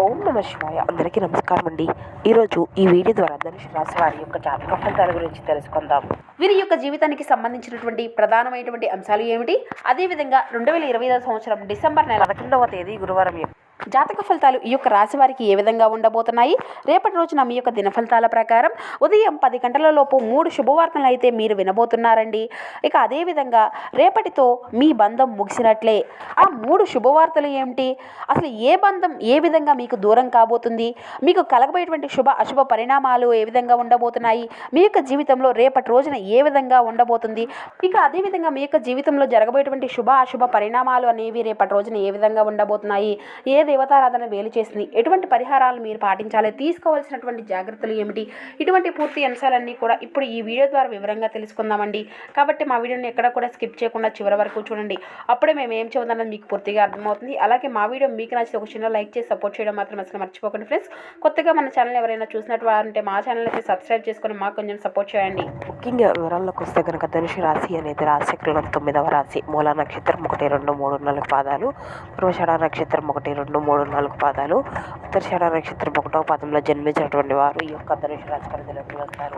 ఓం నమ శివాయ. అందరికీ నమస్కారం అండి. ఈరోజు ఈ వీడియో ద్వారా ధనుసు రాశి వారి యొక్క జాతక ఫలితాల గురించి తెలుసుకుందాం. వీరి యొక్క జీవితానికి సంబంధించినటువంటి ప్రధానమైనటువంటి అంశాలు ఏమిటి, అదేవిధంగా 2025 సంవత్సరం డిసెంబర్ నెల 11వ తేదీ గురువారం జాతక ఫలితాలు ఈ యొక్క రాశి వారికి ఏ విధంగా ఉండబోతున్నాయి. రేపటి రోజున మీ యొక్క దిన ఫలితాల ప్రకారం ఉదయం 10 గంటల లోపు 3 శుభవార్తలు అయితే మీరు వినబోతున్నారండి. ఇక అదేవిధంగా రేపటితో మీ బంధం ముగిసినట్లే. ఆ 3 శుభవార్తలు ఏమిటి, అసలు ఏ బంధం ఏ విధంగా మీకు దూరం కాబోతుంది, మీకు కలగబోయేటువంటి శుభ అశుభ పరిణామాలు ఏ విధంగా ఉండబోతున్నాయి, మీ యొక్క జీవితంలో రేపటి రోజున ఏ విధంగా ఉండబోతుంది, ఇక అదేవిధంగా మీ యొక్క జీవితంలో జరగబోయేటువంటి శుభ అశుభ పరిణామాలు అనేవి రేపటి రోజున ఏ విధంగా ఉండబోతున్నాయి, ఏ దేవతారాధన వేలు చేసింది, ఎటువంటి పరిహారాలు మీరు పాటించాలి, తీసుకోవాల్సినటువంటి జాగ్రత్తలు ఏమిటి, ఇటువంటి పూర్తి అంశాలన్నీ కూడా ఇప్పుడు ఈ వీడియో ద్వారా వివరంగా తెలుసుకుందామండి. కాబట్టి మా వీడియోని ఎక్కడ కూడా స్కిప్ చేయకుండా చివరి వరకు చూడండి. అప్పుడే మేము ఏం చెబుతామన్నది మీకు పూర్తిగా అర్థమవుతుంది. అలాగే మా వీడియో మీకు నచ్చితే ఒక చిన్న లైక్ చేసి సపోర్ట్ చేయడం మాత్రం అసలు మర్చిపోకండి ఫ్రెండ్స్. కొత్తగా మన ఛానల్ ఎవరైనా చూసినట్టు వారంటే మా ఛానల్ అయితే సబ్స్క్రైబ్ చేసుకొని మాకు కొంచెం సపోర్ట్ చేయండి. ముఖ్యంగా వివరాల్లోకి వస్తే కనుక ధనుసు రాశి అనేది రాశిచక్రంలో 9వ రాశి. మూల నక్షత్రం 1, 2, 3, 4 పాదాలు, పూర్వషాఢ నక్షత్రం 1, 2, 3, 4 పాదాలు, ఉత్తరాషాఢ నక్షత్రం 1వ పాదంలో జన్మించినటువంటి వారు ఈ యొక్క ధనుసు రాశి పరిధిలోకి వస్తారు.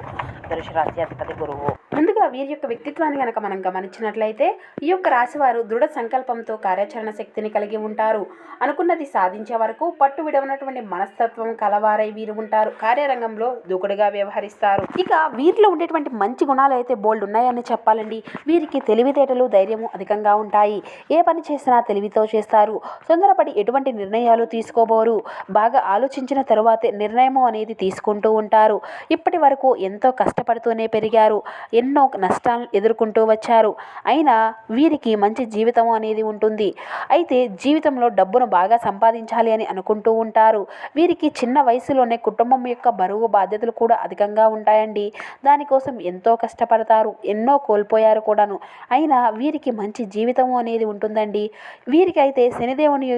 ధనుసు రాశి అధిపతి గురువు. ముందుగా వీరి యొక్క వ్యక్తిత్వాన్ని కనుక మనం గమనించినట్లయితే ఈ యొక్క రాశి వారు దృఢ సంకల్పంతో కార్యాచరణ శక్తిని కలిగి ఉంటారు. అనుకున్నది సాధించే వరకు పట్టు విడవనటువంటి మనస్తత్వం కలవారై వీరు ఉంటారు. కార్యరంగంలో దూకుడుగా వ్యవహరిస్తారు. ఇక వీరిలో ఉండేటువంటి మంచి గుణాలు అయితే బోల్డ్ ఉన్నాయని చెప్పాలండి. వీరికి తెలివితేటలు ధైర్యము అధికంగా ఉంటాయి. ఏ పని చేసినా తెలివితో చేస్తారు. తొందరపడి ఎటువంటి నిర్ణయాలు తీసుకోబోరు. బాగా ఆలోచించిన తరువాతే నిర్ణయం అనేది తీసుకుంటూ ఉంటారు. ఇప్పటి వరకు ఎంతో కష్టపడుతూనే పెరిగారు. ఎన్నో నష్టాలను ఎదుర్కొంటూ వచ్చారు. అయినా వీరికి మంచి జీవితం అనేది ఉంటుంది. అయితే జీవితంలో డబ్బును బాగా సంపాదించాలి అని అనుకుంటూ ఉంటారు. వీరికి చిన్న వయసులోనే కుటుంబం యొక్క బరువు బాధ్యతలు కూడా అధికంగా ఉంటాయండి. దానికోసం ఎంతో కష్టపడతారు. ఎన్నో కోల్పోయారు కూడాను. అయినా వీరికి మంచి జీవితం అనేది ఉంటుందండి. వీరికి అయితే శనిదేవుని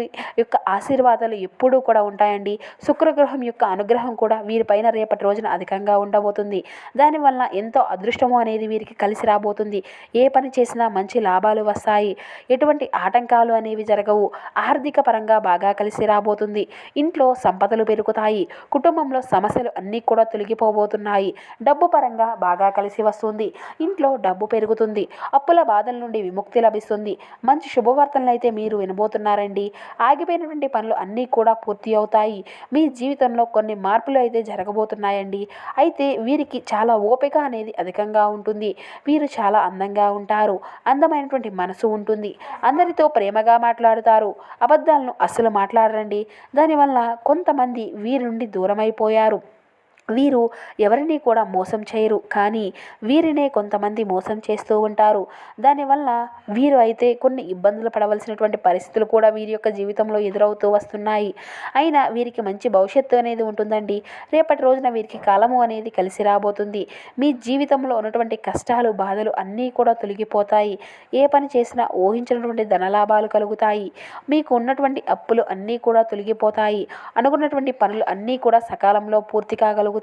యొక్క ఆశీర్వాదాలు ఎప్పుడూ కూడా ఉంటాయండి. శుక్రగ్రహం యొక్క అనుగ్రహం కూడా వీరిపైన రేపటి రోజున అధికంగా ఉండబోతుంది. దానివల్ల ఎంతో అదృష్టము అనేది వీరికి కలిసి రాబోతుంది. ఏ పని చేసినా మంచి లాభాలు వస్తాయి. ఎటువంటి ఆటంకాలు అనేవి జరగవు. ఆర్థిక పరంగా బాగా కలిసి రాబోతుంది. ఇంట్లో సంపదలు పెరుగుతాయి. కుటుంబంలో సమస్యలు అన్నీ కూడా తొలగిపోబోతున్నాయి. డబ్బు పరంగా బాగా కలిసి వస్తుంది. ఇంట్లో డబ్బు పెరుగుతుంది. అప్పుల బాధల నుండి విముక్తి లభిస్తుంది. మంచి శుభవార్తలను అయితే మీరు వినబోతున్నారండి. ఆగిపోయినటువంటి పనులు అన్నీ కూడా పూర్తి అవుతాయి. మీ జీవితంలో కొన్ని మార్పులు అయితే జరగబోతున్నాయండి. అయితే వీరికి చాలా ఓపిక అనేది అధికంగా ఉంటుంది. వీరు చాలా అందంగా ఉంటారు. అందమైనటువంటి మనసు ఉంటుంది. అందరితో ప్రేమగా మాట్లాడుతారు. అబద్ధాలను అస్సలు మాట్లాడరండి. దానివల్ల కొంతమంది వీరి నుండి దూరమైపోయారు. వీరు ఎవరిని కూడా మోసం చేయరు, కానీ వీరినే కొంతమంది మోసం చేస్తూ ఉంటారు. దానివల్ల వీరు అయితే కొన్ని ఇబ్బందులు పడవలసినటువంటి పరిస్థితులు కూడా వీరి యొక్క జీవితంలో ఎదురవుతూ వస్తున్నాయి. అయినా వీరికి మంచి భవిష్యత్తు అనేది ఉంటుందండి. రేపటి రోజున వీరికి కాలము అనేది కలిసి రాబోతుంది. మీ జీవితంలో ఉన్నటువంటి కష్టాలు బాధలు అన్నీ కూడా తొలగిపోతాయి. ఏ పని చేసినా ఊహించినటువంటి ధనలాభాలు కలుగుతాయి. మీకు ఉన్నటువంటి అప్పులు అన్నీ కూడా తొలగిపోతాయి. అనుకున్నటువంటి పనులు అన్నీ కూడా సకాలంలో పూర్తి కాగలుగుతాయి.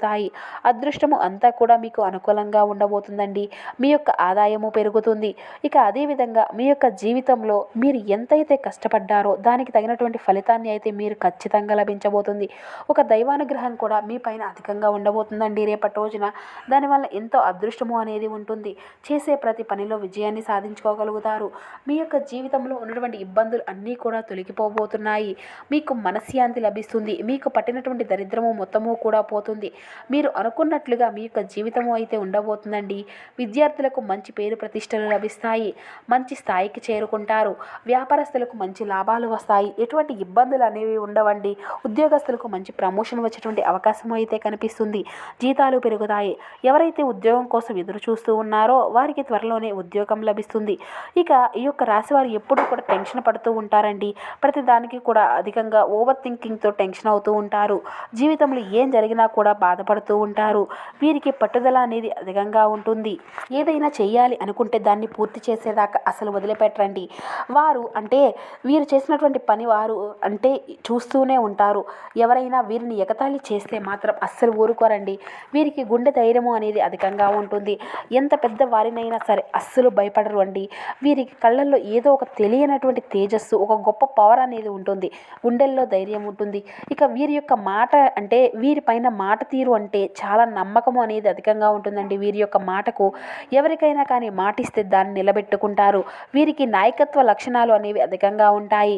అదృష్టము అంతా కూడా మీకు అనుకూలంగా ఉండబోతుందండి. మీ యొక్క ఆదాయము పెరుగుతుంది. ఇక అదేవిధంగా మీ యొక్క జీవితంలో మీరు ఎంతైతే కష్టపడ్డారో దానికి తగినటువంటి ఫలితాన్ని అయితే మీరు ఖచ్చితంగా లభించబోతుంది. ఒక దైవానుగ్రహం కూడా మీ పైన అధికంగా ఉండబోతుందండి రేపటి రోజున. దానివల్ల ఎంతో అదృష్టము అనేది ఉంటుంది. చేసే ప్రతి పనిలో విజయాన్ని సాధించుకోగలుగుతారు. మీ యొక్క జీవితంలో ఉన్నటువంటి ఇబ్బందులు అన్నీ కూడా తొలగిపోబోతున్నాయి. మీకు మనశ్శాంతి లభిస్తుంది. మీకు పట్టినటువంటి దరిద్రము మొత్తము కూడా పోతుంది. మీరు అనుకున్నట్లుగా మీ యొక్క జీవితము అయితే ఉండబోతుందండి. విద్యార్థులకు మంచి పేరు ప్రతిష్టలు లభిస్తాయి. మంచి స్థాయికి చేరుకుంటారు. వ్యాపారస్తులకు మంచి లాభాలు వస్తాయి. ఎటువంటి ఇబ్బందులు అనేవి ఉండవండి. ఉద్యోగస్తులకు మంచి ప్రమోషన్ వచ్చేటువంటి అవకాశం అయితే కనిపిస్తుంది. జీతాలు పెరుగుతాయి. ఎవరైతే ఉద్యోగం కోసం ఎదురు చూస్తూ ఉన్నారో వారికి త్వరలోనే ఉద్యోగం లభిస్తుంది. ఇక ఈ యొక్క రాశి వారు ఎప్పుడూ కూడా టెన్షన్ పడుతూ ఉంటారండి. ప్రతిదానికి కూడా అధికంగా ఓవర్ థింకింగ్తో టెన్షన్ అవుతూ ఉంటారు. జీవితంలో ఏం జరిగినా కూడా బాధపడుతూ ఉంటారు. వీరికి పట్టుదల అనేది అధికంగా ఉంటుంది. ఏదైనా చెయ్యాలి అనుకుంటే దాన్ని పూర్తి చేసేదాకా అసలు వదిలిపెట్టరండి. వారు అంటే వీరు చేసినటువంటి పని వారు అంటే చూస్తూనే ఉంటారు. ఎవరైనా వీరిని ఎగతాళి చేస్తే మాత్రం అస్సలు ఊరుకోరండి. వీరికి గుండె ధైర్యము అనేది అధికంగా ఉంటుంది. ఎంత పెద్ద వారినైనా సరే అస్సలు భయపడరు అండి. వీరికి కళ్ళల్లో ఏదో ఒక తెలియనటువంటి తేజస్సు, ఒక గొప్ప పవర్ అనేది ఉంటుంది. గుండెల్లో ధైర్యం ఉంటుంది. ఇక వీరి యొక్క మాట అంటే వీరిపైన మాట తీరు అంటే చాలా నమ్మకము అనేది అధికంగా ఉంటుందండి. వీరి యొక్క మాటకు ఎవరికైనా కానీ మాటిస్తే దాన్ని నిలబెట్టుకుంటారు. వీరికి నాయకత్వ లక్షణాలు అనేవి అధికంగా ఉంటాయి.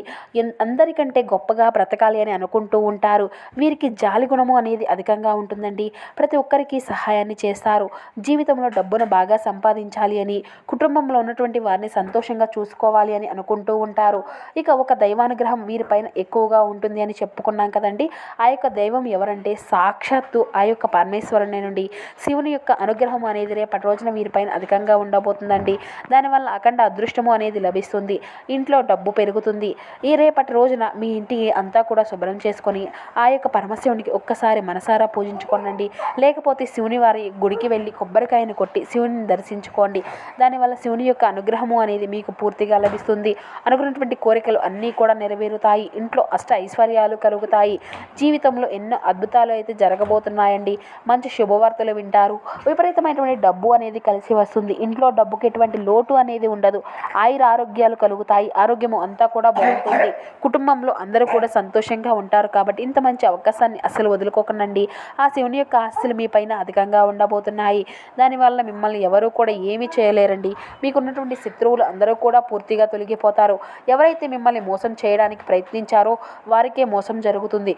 అందరికంటే గొప్పగా బ్రతకాలి అని అనుకుంటూ ఉంటారు. వీరికి జాలి గుణము అనేది అధికంగా ఉంటుందండి. ప్రతి ఒక్కరికి సహాయాన్ని చేస్తారు. జీవితంలో డబ్బును బాగా సంపాదించాలి అని, కుటుంబంలో ఉన్నటువంటి వారిని సంతోషంగా చూసుకోవాలి అని అనుకుంటూ ఉంటారు. ఇక ఒక దైవానుగ్రహం వీరిపైన ఎక్కువగా ఉంటుంది అని చెప్పుకున్నాం కదండి. ఆ యొక్క దైవం ఎవరంటే సాక్షాత్తు ఆ యొక్క పరమేశ్వరుని నుండి శివుని యొక్క అనుగ్రహం అనేది రేపటి రోజున వీరిపైన అధికంగా ఉండబోతుందండి. దానివల్ల అఖండ అదృష్టము అనేది లభిస్తుంది. ఇంట్లో డబ్బు పెరుగుతుంది. ఈ రేపటి రోజున మీ ఇంటికి అంతా కూడా శుభ్రం చేసుకొని ఆ యొక్క పరమశివునికి ఒక్కసారి మనసారా పూజించుకోనండి. లేకపోతే శివుని వారి గుడికి వెళ్ళి కొబ్బరికాయను కొట్టి శివుని దర్శించుకోండి. దానివల్ల శివుని యొక్క అనుగ్రహము అనేది మీకు పూర్తిగా లభిస్తుంది. అనుకున్నటువంటి కోరికలు అన్నీ కూడా నెరవేరుతాయి. ఇంట్లో అష్ట ఐశ్వర్యాలు కలుగుతాయి. జీవితంలో ఎన్నో అద్భుతాలు అయితే జరగబోతున్నాయండి. మంచి శుభవార్తలు వింటారు. విపరీతమైనటువంటి డబ్బు అనేది కలిసి వస్తుంది. ఇంట్లో డబ్బుకి ఎటువంటి లోటు అనేది ఉండదు. ఆయుర ఆరోగ్యాలు కలుగుతాయి. ఆరోగ్యము అంతా కూడా బాగుంటుంది. కుటుంబంలో అందరూ కూడా సంతోషంగా ఉంటారు. కాబట్టి ఇంత మంచి అవకాశాన్ని అసలు వదులుకోకండి. ఆ శివుని యొక్క ఆస్తులు మీ పైన అధికంగా ఉండబోతున్నాయి. దానివల్ల మిమ్మల్ని ఎవరూ కూడా ఏమీ చేయలేరండి. మీకున్నటువంటి శత్రువులు అందరూ కూడా పూర్తిగా తొలగిపోతారు. ఎవరైతే మిమ్మల్ని మోసం చేయడానికి ప్రయత్నించారో వారికే మోసం జరుగుతుంది.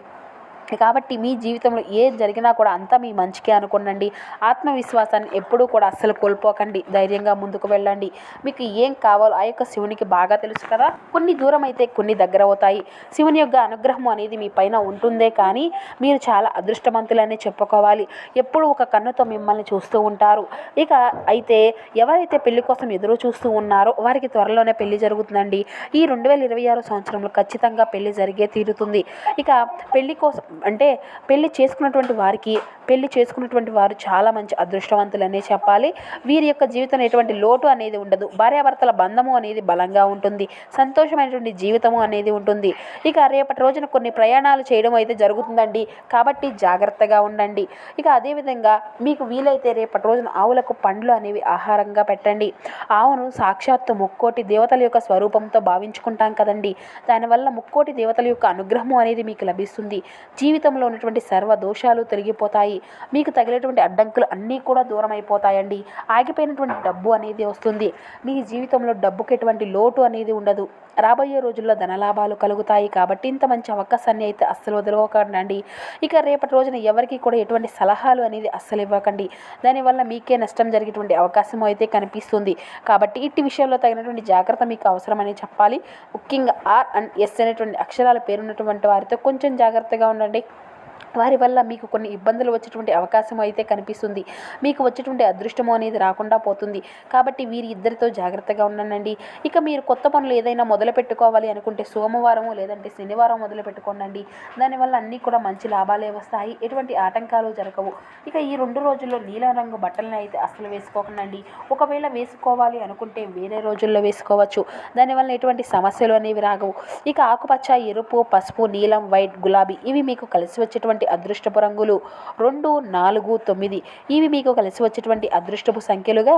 కాబట్టి మీ జీవితంలో ఏది జరిగినా కూడా అంతా మీ మంచికే అనుకోండి. ఆత్మవిశ్వాసాన్ని ఎప్పుడూ కూడా అస్సలు కోల్పోకండి. ధైర్యంగా ముందుకు వెళ్ళండి. మీకు ఏం కావాలో ఆ యొక్క శివునికి బాగా తెలుసు కదా. కొన్ని దూరం అయితే కొన్ని దగ్గర అవుతాయి. శివుని యొక్క అనుగ్రహం అనేది మీ పైన ఉంటుందే కానీ మీరు చాలా అదృష్టవంతులనే చెప్పుకోవాలి. ఎప్పుడు ఒక కన్నుతో మిమ్మల్ని చూస్తూ ఉంటారు. ఇక అయితే ఎవరైతే పెళ్లి కోసం ఎదురు చూస్తూ ఉన్నారో వారికి త్వరలోనే పెళ్లి జరుగుతుందండి. ఈ 2026 సంవత్సరంలో ఖచ్చితంగా పెళ్లి జరిగే తీరుతుంది. ఇక పెళ్లి కోసం అంటే పెళ్లి చేసుకున్నటువంటి వారు చాలా మంచి అదృష్టవంతులనే చెప్పాలి. వీరి యొక్క జీవితంలో ఎటువంటి లోటు అనేది ఉండదు. భార్యాభర్తల బంధము అనేది బలంగా ఉంటుంది. సంతోషమైనటువంటి జీవితము అనేది ఉంటుంది. ఇక రేపటి రోజున కొన్ని ప్రయాణాలు చేయడం అయితే జరుగుతుందండి. కాబట్టి జాగ్రత్తగా ఉండండి. ఇక అదేవిధంగా మీకు వీలైతే రేపటి రోజున ఆవులకు పండ్లు అనేవి ఆహారంగా పెట్టండి. ఆవును సాక్షాత్తు ముక్కోటి దేవతల యొక్క స్వరూపంతో భావించుకుంటాం కదండి. దానివల్ల ముక్కోటి దేవతల యొక్క అనుగ్రహము అనేది మీకు లభిస్తుంది. జీవితంలో ఉన్నటువంటి సర్వ దోషాలు తొలగిపోతాయి. మీకు తగిలేటువంటి అడ్డంకులు అన్నీ కూడా దూరం అయిపోతాయండి. ఆగిపోయినటువంటి డబ్బు అనేది వస్తుంది. మీ జీవితంలో డబ్బుకి ఎటువంటి లోటు అనేది ఉండదు. రాబోయే రోజుల్లో ధనలాభాలు కలుగుతాయి. కాబట్టి ఇంత మంచి అవకాశాన్ని అయితే అస్సలు వదులుకోకండి. ఇక రేపటి రోజున ఎవరికి కూడా ఎటువంటి సలహాలు అనేది అస్సలు ఇవ్వకండి. దానివల్ల మీకే నష్టం జరిగేటువంటి అవకాశం అయితే కనిపిస్తుంది. కాబట్టి ఇట్టి విషయంలో తగినటువంటి జాగ్రత్త మీకు అవసరమని చెప్పాలి. ముఖ్యంగా ఆర్ అండ్ ఎస్ అనేటువంటి అక్షరాల పేరున్నటువంటి వారితో కొంచెం జాగ్రత్తగా ఉండండి. వారి వల్ల మీకు కొన్ని ఇబ్బందులు వచ్చేటువంటి అవకాశం అయితే కనిపిస్తుంది. మీకు వచ్చేటువంటి అదృష్టము అనేది రాకుండా పోతుంది. కాబట్టి వీరి ఇద్దరితో జాగ్రత్తగా ఉండండి. ఇక మీరు కొత్త పనులు ఏదైనా మొదలు పెట్టుకోవాలి అనుకుంటే సోమవారము లేదంటే శనివారం మొదలు పెట్టుకోండి. దానివల్ల అన్నీ కూడా మంచి లాభాలే వస్తాయి. ఎటువంటి ఆటంకాలు జరగవు. ఇక ఈ 2 రోజుల్లో నీలం రంగు బట్టలను అయితే అస్సలు వేసుకోకండి. ఒకవేళ వేసుకోవాలి అనుకుంటే వేరే రోజుల్లో వేసుకోవచ్చు. దానివల్ల ఎటువంటి సమస్యలు అనేవి రాగవు. ఇక ఆకుపచ్చ, ఎరుపు, పసుపు, నీలం, వైట్, గులాబీ ఇవి మీకు కలిసి వచ్చేటువంటి అదృష్టపు రంగులు 2, 4, 9 ఇవి మీకు కలిసి వచ్చేటువంటి అదృష్టపు సంఖ్యలుగా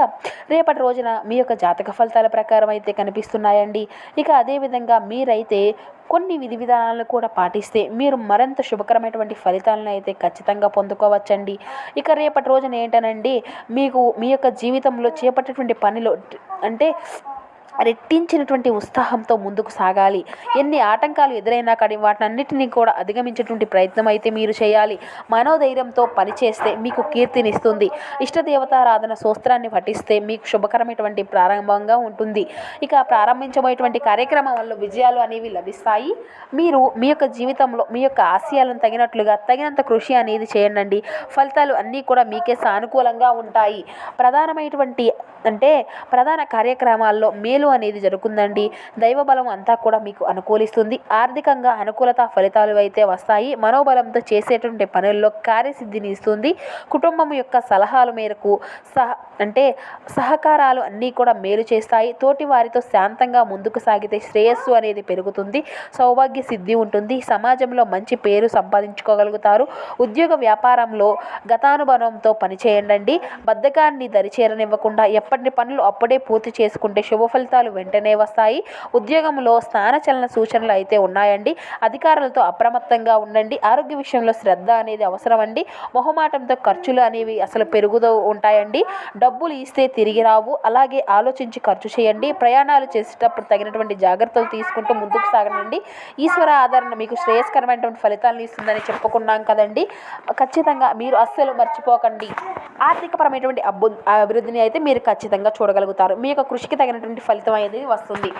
రేపటి రోజున మీ యొక్క జాతక ఫలితాల ప్రకారం అయితే కనిపిస్తున్నాయండి. ఇక అదేవిధంగా మీరైతే కొన్ని విధి విధానాలను కూడా పాటిస్తే మీరు మరింత శుభకరమైనటువంటి ఫలితాలను అయితే ఖచ్చితంగా పొందుకోవచ్చండి. ఇక రేపటి రోజున ఏంటనండి మీకు మీ యొక్క జీవితంలో చేపట్టేటువంటి పనిలో అంటే రెట్టించినటువంటి ఉత్సాహంతో ముందుకు సాగాలి. ఎన్ని ఆటంకాలు ఎదురైనా కానీ వాటన్నిటిని కూడా అధిగమించేటువంటి ప్రయత్నం అయితే మీరు చేయాలి. మనోధైర్యంతో పనిచేస్తే మీకు కీర్తినిస్తుంది. ఇష్టదేవతారాధన స్తోత్రాన్ని పఠిస్తే మీకు శుభకరమైనటువంటి ప్రారంభంగా ఉంటుంది. ఇక ప్రారంభించబోయేటువంటి కార్యక్రమం వల్ల విజయాలు అనేవి లభిస్తాయి. మీరు మీ యొక్క జీవితంలో మీ యొక్క ఆశయాలను తగినట్లుగా తగినంత కృషి అనేది చేయండి. ఫలితాలు అన్నీ కూడా మీకే సానుకూలంగా ఉంటాయి. ప్రధాన కార్యక్రమాల్లో మేలు మేలు అనేది జరుగుతుందండి. దైవ బలం అంతా కూడా మీకు అనుకూలిస్తుంది. ఆర్థికంగా అనుకూలత ఫలితాలు అయితే వస్తాయి. మనోబలంతో చేసేటువంటి పనుల్లో కార్యసిద్ధిని ఇస్తుంది. కుటుంబం యొక్క సలహాల మేరకు సహకారాలు అన్నీ కూడా మేలు చేస్తాయి. తోటి వారితో శాంతంగా ముందుకు సాగితే శ్రేయస్సు అనేది పెరుగుతుంది. సౌభాగ్య సిద్ధి ఉంటుంది. సమాజంలో మంచి పేరు సంపాదించుకోగలుగుతారు. ఉద్యోగ వ్యాపారంలో గతానుభవంతో పనిచేయండి. బద్ధకాన్ని దరిచేరనివ్వకుండా ఎప్పటి పనులు అప్పుడే పూర్తి చేసుకుంటే శుభ ఫలితాలు వెంటనే వస్తాయి. ఉద్యోగంలో స్థానచలన సూచనలు అయితే ఉన్నాయండి. అధికారులతో అప్రమత్తంగా ఉండండి. ఆరోగ్య విషయంలో శ్రద్ధ అనేది అవసరం అండి. మొహమాటంతో ఖర్చులు అనేవి అసలు పెరుగుతూ ఉంటాయండి. డబ్బులు ఇస్తే తిరిగి రావు. అలాగే ఆలోచించి ఖర్చు చేయండి. ప్రయాణాలు చేసేటప్పుడు తగినటువంటి జాగ్రత్తలు తీసుకుంటూ ముందుకు సాగండి. ఈశ్వర ఆదరణ మీకు శ్రేయస్కరమైనటువంటి ఫలితాలను ఇస్తుందని చెప్పుకున్నాం కదండి. ఖచ్చితంగా మీరు అస్సలు మర్చిపోకండి. ఆర్థికపరమైనటువంటి అభివృద్ధిని అయితే మీరు ఖచ్చితంగా చూడగలుగుతారు. మీ యొక్క కృషికి తగినటువంటి ఫలితం అనేది వస్తుంది.